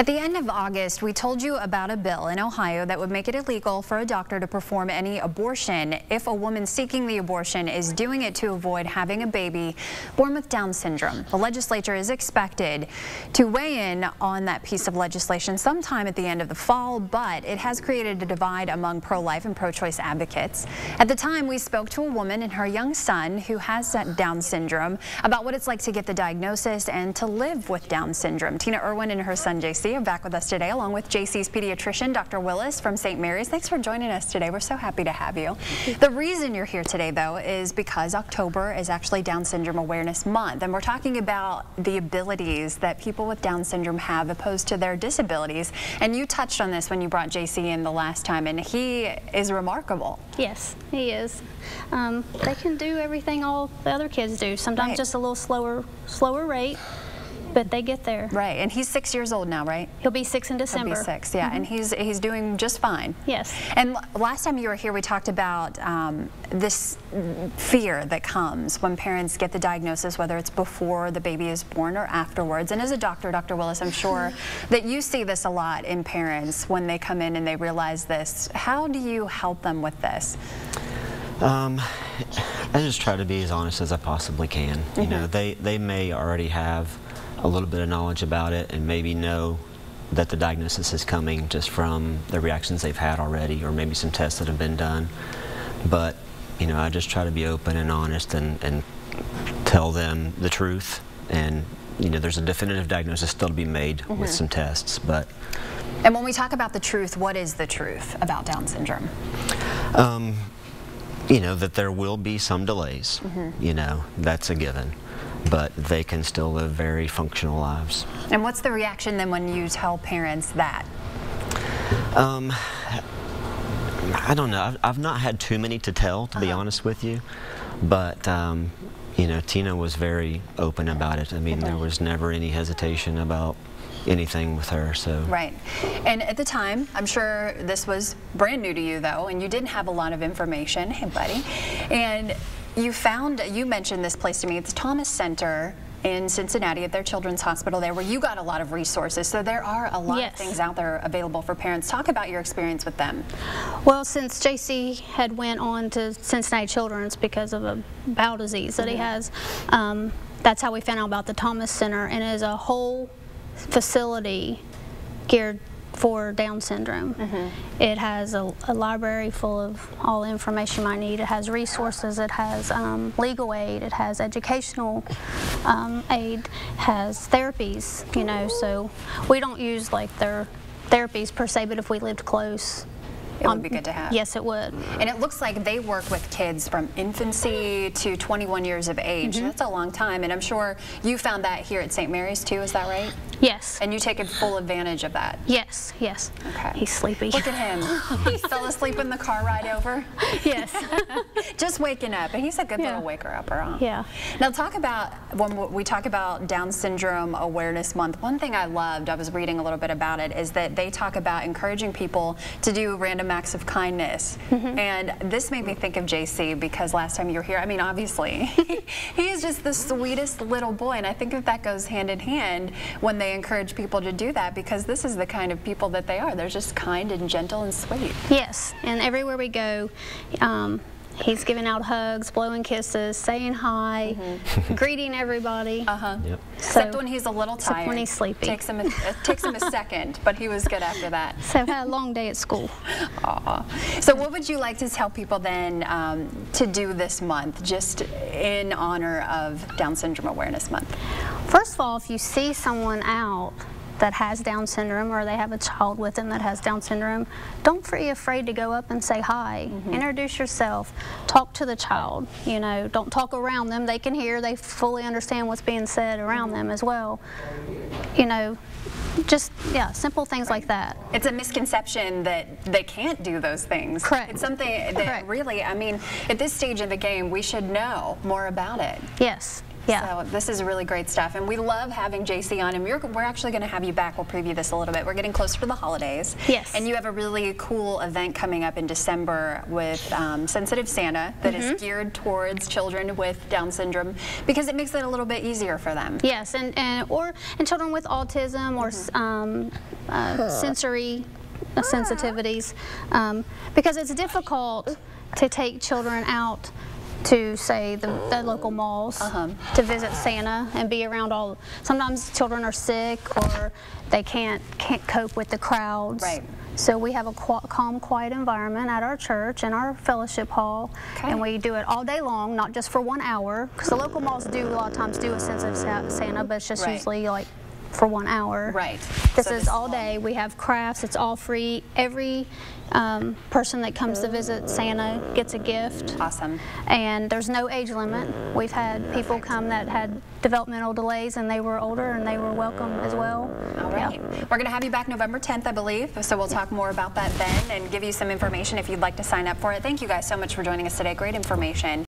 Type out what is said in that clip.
At the end of August, we told you about a bill in Ohio that would make it illegal for a doctor to perform any abortion if a woman seeking the abortion is doing it to avoid having a baby born with Down syndrome. The legislature is expected to weigh in on that piece of legislation sometime at the end of the fall, but it has created a divide among pro-life and pro-choice advocates. At the time, we spoke to a woman and her young son who has Down syndrome about what it's like to get the diagnosis and to live with Down syndrome. Tina Erwin and her son JC are back with us today, along with JC's pediatrician, Dr. Willis from St. Mary's. Thanks for joining us today. We're so happy to have you. The reason you're here today, though, is because October is actually Down Syndrome Awareness Month, and we're talking about the abilities that people with Down syndrome have opposed to their disabilities. And you touched on this when you brought JC in the last time, and he is remarkable. Yes, he is. They can do everything all the other kids do. Sometimes just a little slower rate. But they get there. Right, and he's 6 years old now, right? He'll be 6 in December. He'll be 6, yeah, and he's doing just fine. Yes. And last time you were here, we talked about this fear that comes when parents get the diagnosis, whether it's before the baby is born or afterwards. And as a doctor, Dr. Willis, I'm sure that you see this a lot in parents when they come in and they realize this. How do you help them with this? I just try to be as honest as I possibly can. You know, they may already have a little bit of knowledge about it and maybe know that the diagnosis is coming just from the reactions they've had already, or maybe some tests that have been done. But, you know, I just try to be open and honest and tell them the truth. And, you know, there's a definitive diagnosis still to be made with some tests. But and when we talk about the truth, what is the truth about Down syndrome? You know, that there will be some delays. You know, that's a given. But they can still live very functional lives. And what's the reaction then when you tell parents that? I don't know. I've not had too many to tell, to be honest with you. But, you know, Tina was very open about it. I mean, there was never any hesitation about anything with her. So right. And at the time, I'm sure this was brand new to you, though, and you didn't have a lot of information. Hey, buddy. And you mentioned this place to me. It's Thomas Center in Cincinnati at their children's hospital there, where you got a lot of resources. So there are a lot of things out there available for parents. Talk about your experience with them. Well, since JC had went on to Cincinnati Children's because of a bowel disease that he has, that's how we found out about the Thomas Center, and it is a whole facility geared for Down syndrome. It has a library full of all the information you might need. It has resources, it has legal aid, it has educational aid, has therapies, you know, so we don't use like their therapies per se, but if we lived close, it would be good to have. Yes, it would. And it looks like they work with kids from infancy to 21 years of age. That's a long time, and I'm sure you found that here at St. Mary's too, is that right? Yes. And you take full advantage of that? Yes, yes. Okay. He's sleepy. Look at him. He fell asleep in the car ride over? Yes. Just waking up, and he's a good little waker-upper, huh? Yeah. Now talk about, when we talk about Down Syndrome Awareness Month, one thing I loved, I was reading a little bit about it, is that they talk about encouraging people to do random acts of kindness. And this made me think of JC, because last time you were here, I mean, obviously, he is just the sweetest little boy, and I think that goes hand in hand when they encourage people to do that, because this is the kind of people that they are. They're just kind and gentle and sweet. Yes, and everywhere we go, he's giving out hugs, blowing kisses, saying hi, greeting everybody. Except when he's a little tired. Except when he's sleepy. Takes him a second, but he was good after that. So I've had a long day at school. So what would you like to tell people then to do this month, just in honor of Down Syndrome Awareness Month? First of all, if you see someone out that has Down syndrome, or they have a child with them that has Down syndrome, don't be afraid to go up and say hi. Introduce yourself. Talk to the child. You know, don't talk around them. They can hear. They fully understand what's being said around them as well. You know, just, simple things like that. It's a misconception that they can't do those things. Correct. It's something that really, I mean, at this stage of the game, we should know more about it. Yes. Yeah. So this is really great stuff, and we love having JC on, and we're actually going to have you back. We'll preview this a little bit. We're getting closer to the holidays. Yes. And you have a really cool event coming up in December with Sensitive Santa that is geared towards children with Down syndrome, because it makes it a little bit easier for them. Yes, and children with autism or sensory sensitivities, because it's difficult to take children out to, say, the local malls to visit Santa and be around all. Sometimes children are sick or they can't cope with the crowds. Right. So we have a calm, quiet environment at our church in our fellowship hall, and we do it all day long, not just for 1 hour, because the local malls do a lot of times do a Sensitive Santa, but it's just usually like for 1 hour. Right. This is all day. We have crafts. It's all free. Every person that comes to visit Santa gets a gift. Awesome. And there's no age limit. We've had people come that had developmental delays and they were older and they were welcome as well. All right. We're going to have you back November 10th, I believe, so we'll talk more about that then and give you some information if you'd like to sign up for it. Thank you guys so much for joining us today. Great information.